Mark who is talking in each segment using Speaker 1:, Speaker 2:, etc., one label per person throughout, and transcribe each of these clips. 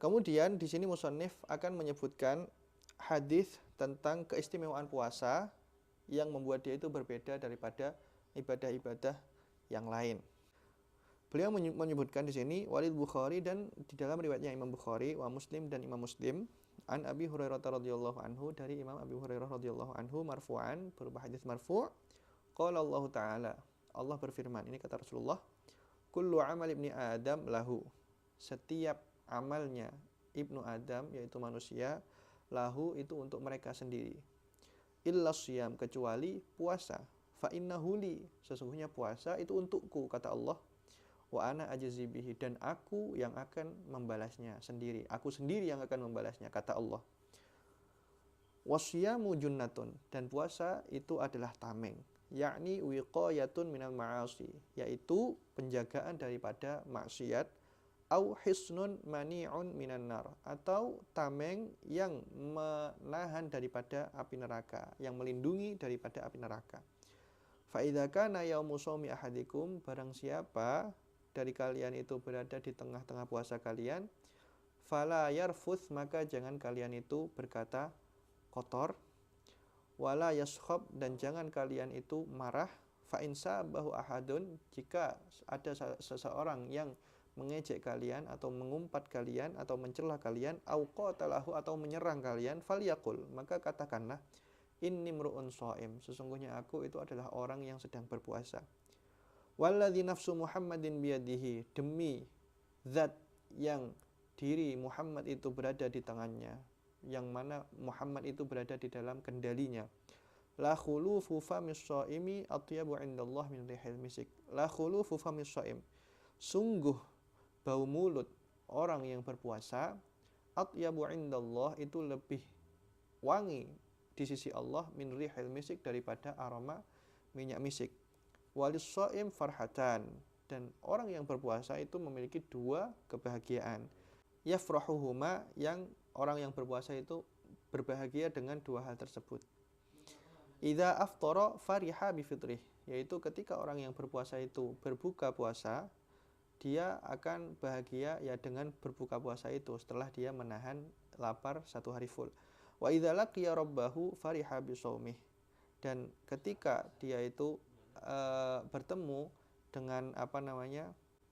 Speaker 1: Kemudian di sini musannif akan menyebutkan hadis tentang keistimewaan puasa yang membuat dia itu berbeda daripada ibadah-ibadah yang lain. Beliau menyebutkan di sini Walid Bukhari dan di dalam riwayatnya Imam Bukhari wa Muslim dan Imam Muslim an Abi Hurairah radhiyallahu anhu dari Imam Abi Hurairah radhiyallahu anhu marfu'an berupa hadis marfu'. Qala Allah Ta'ala, Allah berfirman, ini kata Rasulullah, kullu amal ibni Adam lahu, setiap amalnya ibnu Adam yaitu manusia, lahu itu untuk mereka sendiri, illa siyam kecuali puasa, fa innahu li, sesungguhnya puasa itu untukku kata Allah, wa ana ajzi bihi, dan aku yang akan membalasnya sendiri, aku sendiri yang akan membalasnya kata Allah. Wasyamu junnatun, dan puasa itu adalah tameng, yakni wiqayatun minal ma'asi, yaitu penjagaan daripada maksiat, au hisnun mani'un minan nar, atau tameng yang menahan daripada api neraka, yang melindungi daripada api neraka. Fa idza kana yaumu shaumi ahadikum, barang siapa dari kalian itu berada di tengah-tengah puasa kalian, fala yarfuth, maka jangan kalian itu berkata kotor, wala yaskhab, dan jangan kalian itu marah, fa in sabahu ahadun, jika ada seseorang yang mengejek kalian atau mengumpat kalian atau mencela kalian, au qatalahu, atau menyerang kalian, falyaqul, maka katakanlah, inni mru'un shaim, sesungguhnya aku itu adalah orang yang sedang berpuasa. Walladzi nafsu Muhammadin biyadihi, demi zat yang diri Muhammad itu berada di tangannya, yang mana Muhammad itu berada di dalam kendalinya. La khulufu famis shaimi atyabu indallah min rihil misik. La khulufu famis shaim, sungguh bau mulut orang yang berpuasa, atyabu indallah, itu lebih wangi di sisi Allah, min rihil misik, daripada aroma minyak misik. Walis shaim farhatan, dan orang yang berpuasa itu memiliki dua kebahagiaan. Yafrahuhuma, yang orang yang berpuasa itu berbahagia dengan dua hal tersebut. Idza aftara fariha bifitrih, yaitu ketika orang yang berpuasa itu berbuka puasa, dia akan bahagia ya dengan berbuka puasa itu setelah dia menahan lapar satu hari full. Wa idza laqiya rabbahu fariha bisawmih, dan ketika dia itu bertemu dengan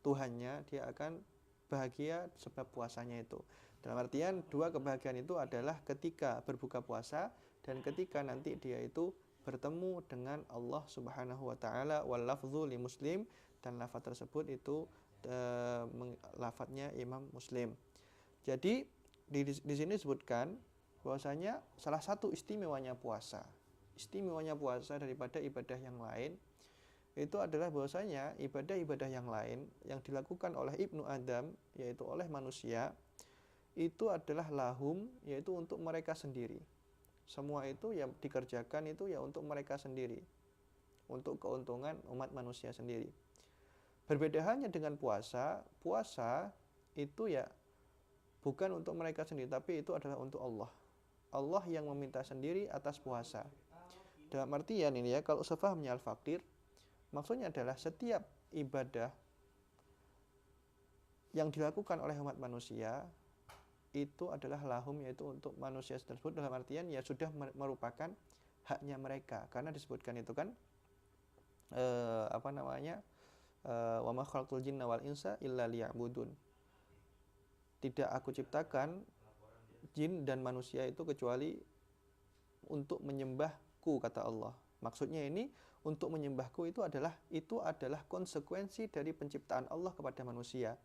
Speaker 1: Tuhannya, dia akan bahagia sebab puasanya itu. Dalam artian dua kebahagiaan itu adalah ketika berbuka puasa dan ketika nanti dia itu bertemu dengan Allah Subhanahu wa taala. Wal lafdzu li Muslim, dan lafaz tersebut itu lafadznya Imam Muslim. Jadi di sini disebutkan bahwasanya salah satu istimewanya puasa daripada ibadah yang lain itu adalah bahwasanya ibadah-ibadah yang lain yang dilakukan oleh ibnu Adam, yaitu oleh manusia, itu adalah lahum, yaitu untuk mereka sendiri. Semua itu yang dikerjakan itu ya untuk mereka sendiri, untuk keuntungan umat manusia sendiri. Berbeda halnya dengan puasa itu ya bukan untuk mereka sendiri, tapi itu adalah untuk Allah. Allah yang meminta sendiri atas puasa. Dalam artian ini ya, kalau sefahamnya Al-Faqir, maksudnya adalah setiap ibadah yang dilakukan oleh umat manusia itu adalah lahum, yaitu untuk manusia tersebut, dalam artian ya sudah merupakan haknya mereka, karena disebutkan itu kan wa ma khalaqtul jinna wal insa illa liya'budun, tidak aku ciptakan jin dan manusia itu kecuali untuk menyembahku kata Allah. Maksudnya ini untuk menyembahku itu adalah konsekuensi dari penciptaan Allah kepada manusia.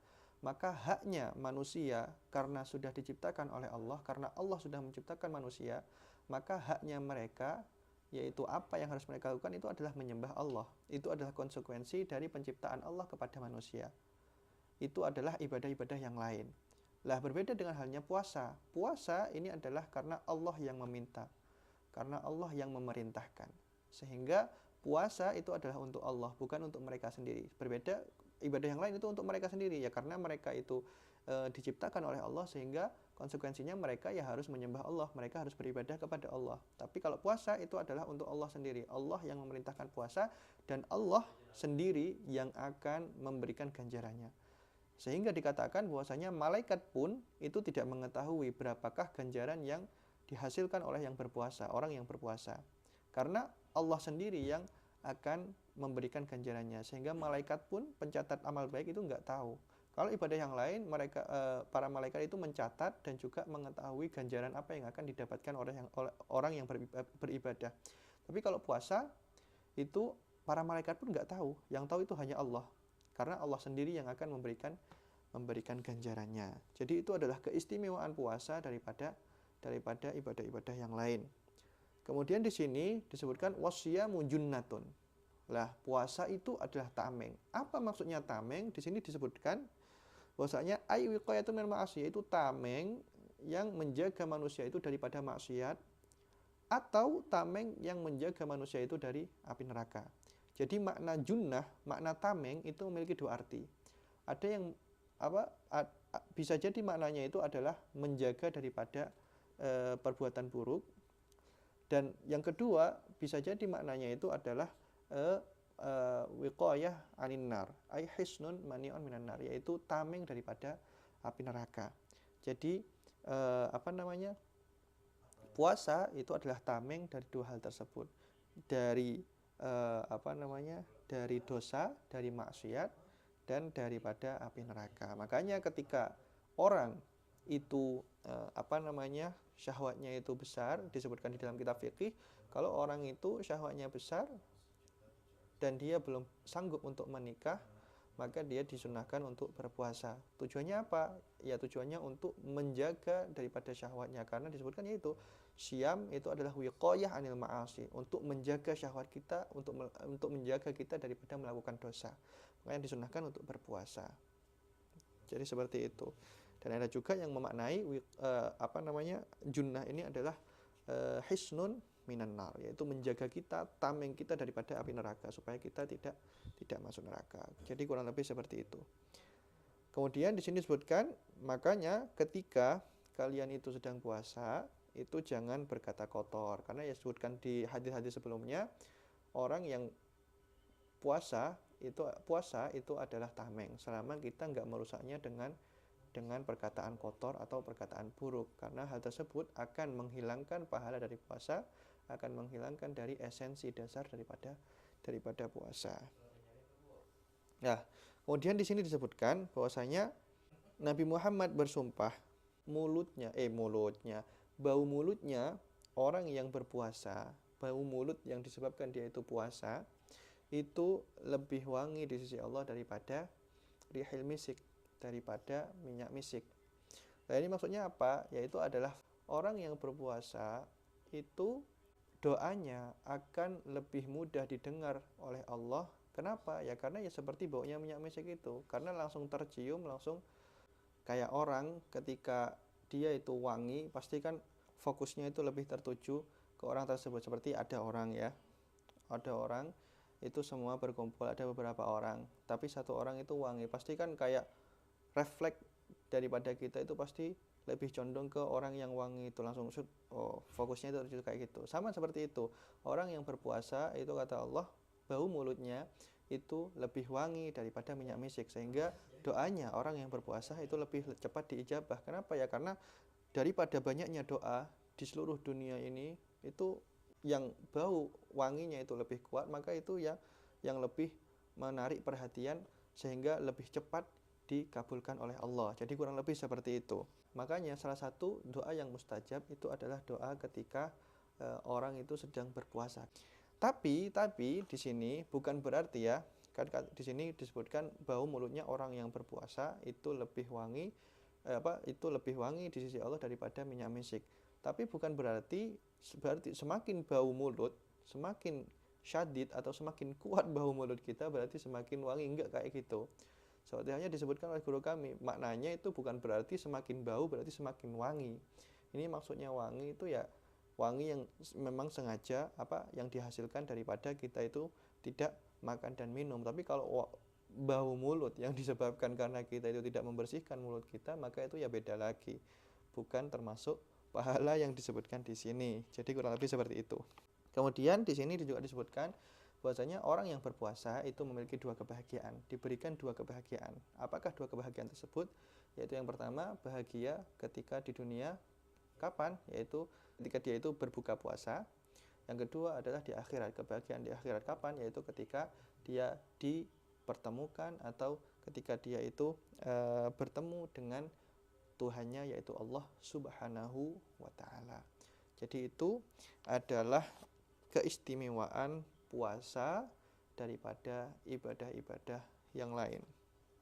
Speaker 1: Maka haknya manusia karena sudah diciptakan oleh Allah, karena Allah sudah menciptakan manusia, maka haknya mereka, yaitu apa yang harus mereka lakukan itu adalah menyembah Allah. Itu adalah konsekuensi dari penciptaan Allah kepada manusia. Itu adalah ibadah-ibadah yang lain. Lah berbeda dengan halnya puasa. Puasa ini adalah karena Allah yang meminta, karena Allah yang memerintahkan. Sehingga puasa itu adalah untuk Allah, bukan untuk mereka sendiri. Berbeda ibadah yang lain itu untuk mereka sendiri ya, karena mereka itu diciptakan oleh Allah, sehingga konsekuensinya mereka ya harus menyembah Allah, mereka harus beribadah kepada Allah. Tapi kalau puasa itu adalah untuk Allah sendiri. Allah yang memerintahkan puasa dan Allah sendiri yang akan memberikan ganjarannya. Sehingga dikatakan bahwasanya malaikat pun itu tidak mengetahui berapakah ganjaran yang dihasilkan oleh yang berpuasa, orang yang berpuasa. Karena Allah sendiri yang akan memberikan ganjarannya, sehingga malaikat pun pencatat amal baik itu nggak tahu. Kalau ibadah yang lain, para malaikat itu mencatat dan juga mengetahui ganjaran apa yang akan didapatkan oleh orang yang beribadah. Tapi kalau puasa itu para malaikat pun nggak tahu, yang tahu itu hanya Allah. Karena Allah sendiri yang akan memberikan ganjarannya. Jadi itu adalah keistimewaan puasa daripada ibadah-ibadah yang lain. Kemudian di sini disebutkan wasyamu junnatun. Lah, puasa itu adalah tameng. Apa maksudnya tameng? Di sini disebutkan bahwasanya ay wiqayatun minal ma'asiyah, itu tameng yang menjaga manusia itu daripada maksiat, atau tameng yang menjaga manusia itu dari api neraka. Jadi makna junnah, makna tameng itu memiliki dua arti. Ada yang bisa jadi maknanya itu adalah menjaga daripada perbuatan buruk, dan yang kedua bisa jadi maknanya itu adalah wiqayah anin nar, ay hisnun mani'un minan nar, yaitu tameng daripada api neraka. Jadi puasa itu adalah tameng dari dua hal tersebut, dari dari dosa, dari maksiat, dan daripada api neraka. Makanya ketika orang itu syahwatnya itu besar, disebutkan di dalam kitab fikih, kalau orang itu syahwatnya besar dan dia belum sanggup untuk menikah, maka dia disunahkan untuk berpuasa. Tujuannya apa? Ya tujuannya untuk menjaga daripada syahwatnya, karena disebutkan yaitu syam itu adalah wiqayah anil ma'asi, untuk menjaga syahwat kita, untuk menjaga kita daripada melakukan dosa. Makanya disunahkan untuk berpuasa. Jadi seperti itu. Dan ada juga yang memaknai junnah ini adalah hisnun minan nar, yaitu menjaga kita, tameng kita daripada api neraka, supaya kita tidak masuk neraka. Jadi kurang lebih seperti itu. Kemudian di sini disebutkan, makanya ketika kalian itu sedang puasa, itu jangan berkata kotor, karena ya disebutkan di hadis-hadis sebelumnya, orang yang puasa itu adalah tameng, selama kita nggak merusaknya dengan perkataan kotor atau perkataan buruk, karena hal tersebut akan menghilangkan pahala dari puasa, akan menghilangkan dari esensi dasar daripada puasa. Nah, kemudian di sini disebutkan bahwasanya Nabi Muhammad bersumpah bau mulutnya orang yang berpuasa, bau mulut yang disebabkan dia itu puasa, itu lebih wangi di sisi Allah daripada rihil misik, daripada minyak misik. Nah, ini maksudnya apa? Yaitu adalah orang yang berpuasa itu doanya akan lebih mudah didengar oleh Allah. Kenapa? Ya karena ya seperti baunya minyak misik itu, karena langsung tercium, langsung kayak orang ketika dia itu wangi, pasti kan fokusnya itu lebih tertuju ke orang tersebut. Seperti ada orang itu semua berkumpul, ada beberapa orang, tapi satu orang itu wangi, pasti kan kayak refleks daripada kita itu pasti lebih condong ke orang yang wangi itu, langsung fokusnya itu tertuju kayak gitu. Sama seperti itu, orang yang berpuasa itu kata Allah, bau mulutnya itu lebih wangi daripada minyak misik, sehingga doanya orang yang berpuasa itu lebih cepat diijabah. Kenapa ya? Karena daripada banyaknya doa di seluruh dunia ini, itu yang bau wanginya itu lebih kuat, maka itu yang lebih menarik perhatian, sehingga lebih cepat dikabulkan oleh Allah. Jadi kurang lebih seperti itu. Makanya salah satu doa yang mustajab itu adalah doa ketika orang itu sedang berpuasa. Tapi di sini bukan berarti ya, kan di sini disebutkan bau mulutnya orang yang berpuasa itu lebih wangi di sisi Allah daripada minyak misik. Tapi bukan berarti semakin bau mulut, semakin syadid atau semakin kuat bau mulut kita berarti semakin wangi, enggak kayak gitu. Seperti hanya disebutkan oleh guru kami, maknanya itu bukan berarti semakin bau berarti semakin wangi. Ini maksudnya wangi itu ya wangi yang memang sengaja yang dihasilkan daripada kita itu tidak makan dan minum. Tapi kalau bau mulut yang disebabkan karena kita itu tidak membersihkan mulut kita, maka itu ya beda lagi, bukan termasuk pahala yang disebutkan di sini. Jadi kurang lebih seperti itu. Kemudian di sini juga disebutkan bahwasanya orang yang berpuasa itu memiliki dua kebahagiaan, diberikan dua kebahagiaan. Apakah dua kebahagiaan tersebut? Yaitu yang pertama, bahagia ketika di dunia. Kapan? Yaitu ketika dia itu berbuka puasa. Yang kedua adalah di akhirat. Kebahagiaan di akhirat kapan? Yaitu ketika dia dipertemukan atau ketika dia itu bertemu dengan Tuhannya, yaitu Allah Subhanahu wa Ta'ala. Jadi itu adalah keistimewaan puasa daripada ibadah-ibadah yang lain.